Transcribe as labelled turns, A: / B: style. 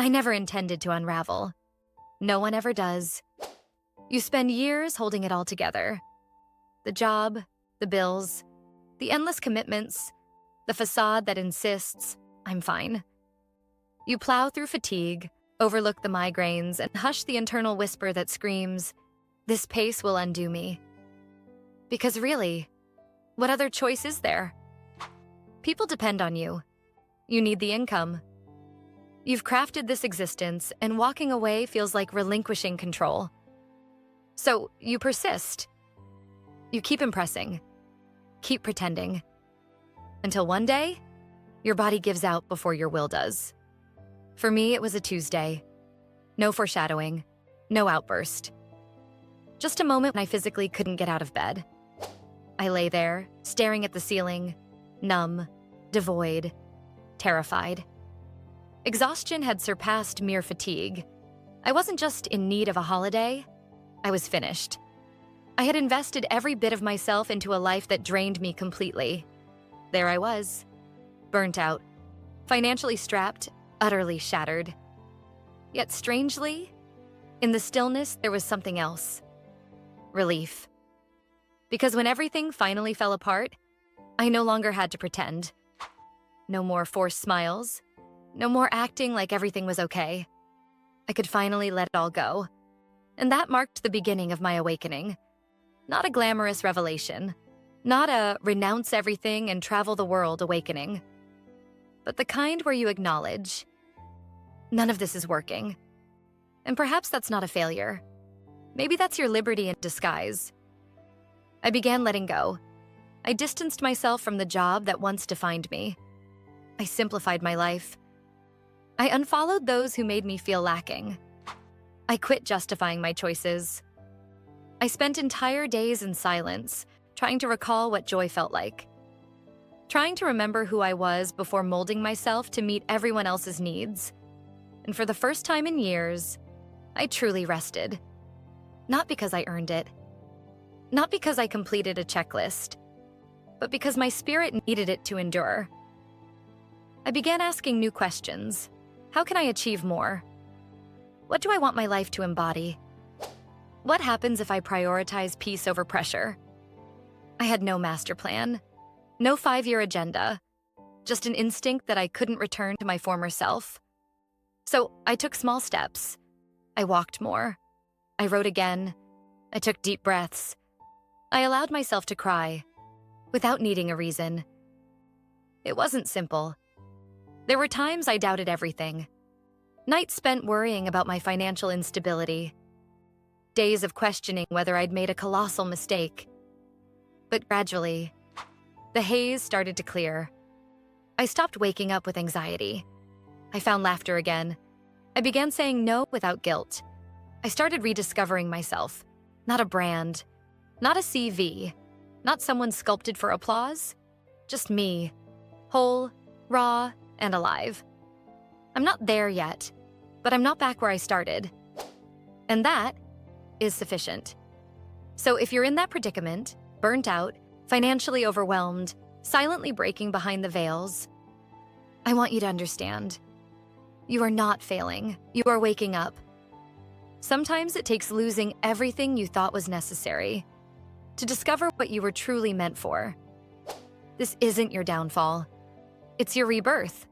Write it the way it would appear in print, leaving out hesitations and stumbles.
A: I never intended to unravel. No one ever does. You spend years holding it all together. The job, the bills, the endless commitments, the facade that insists, I'm fine. You plow through fatigue, overlook the migraines, and hush the internal whisper that screams, this pace will undo me. Because really, what other choice is there? People depend on you. You need the income. You've crafted this existence, and walking away feels like relinquishing control. So you persist. You keep impressing. Keep pretending. Until one day, your body gives out before your will does. For me, it was a Tuesday. No foreshadowing. No outburst. Just a moment when I physically couldn't get out of bed. I lay there, staring at the ceiling, numb, devoid, terrified. Exhaustion had surpassed mere fatigue. I wasn't just in need of a holiday, I was finished. I had invested every bit of myself into a life that drained me completely. There I was, burnt out, financially strapped, utterly shattered. Yet strangely, in the stillness there was something else. Relief. Because when everything finally fell apart, I no longer had to pretend. No more forced smiles. No more acting like everything was okay. I could finally let it all go. And that marked the beginning of my awakening. Not a glamorous revelation. Not a renounce everything and travel the world awakening. But the kind where you acknowledge, none of this is working. And perhaps that's not a failure. Maybe that's your liberty in disguise. I began letting go. I distanced myself from the job that once defined me. I simplified my life. I unfollowed those who made me feel lacking. I quit justifying my choices. I spent entire days in silence, trying to recall what joy felt like. Trying to remember who I was before molding myself to meet everyone else's needs. And for the first time in years, I truly rested. Not because I earned it. Not because I completed a checklist. But because my spirit needed it to endure. I began asking new questions. How can I achieve more? What do I want my life to embody? What happens if I prioritize peace over pressure? I had no master plan, no 5-year agenda, just an instinct that I couldn't return to my former self. So I took small steps. I walked more. I wrote again. I took deep breaths. I allowed myself to cry, without needing a reason. It wasn't simple. There were times I doubted everything. Nights spent worrying about my financial instability. Days of questioning whether I'd made a colossal mistake. But gradually, the haze started to clear. I stopped waking up with anxiety. I found laughter again. I began saying no without guilt. I started rediscovering myself. Not a brand. Not a CV. Not someone sculpted for applause. Just me. Whole, raw, and alive. I'm not there yet, but I'm not back where I started. And that is sufficient. So if you're in that predicament, burnt out, financially overwhelmed, silently breaking behind the veils, I want you to understand. You are not failing. You are waking up. Sometimes it takes losing everything you thought was necessary to discover what you were truly meant for. This isn't your downfall. It's your rebirth.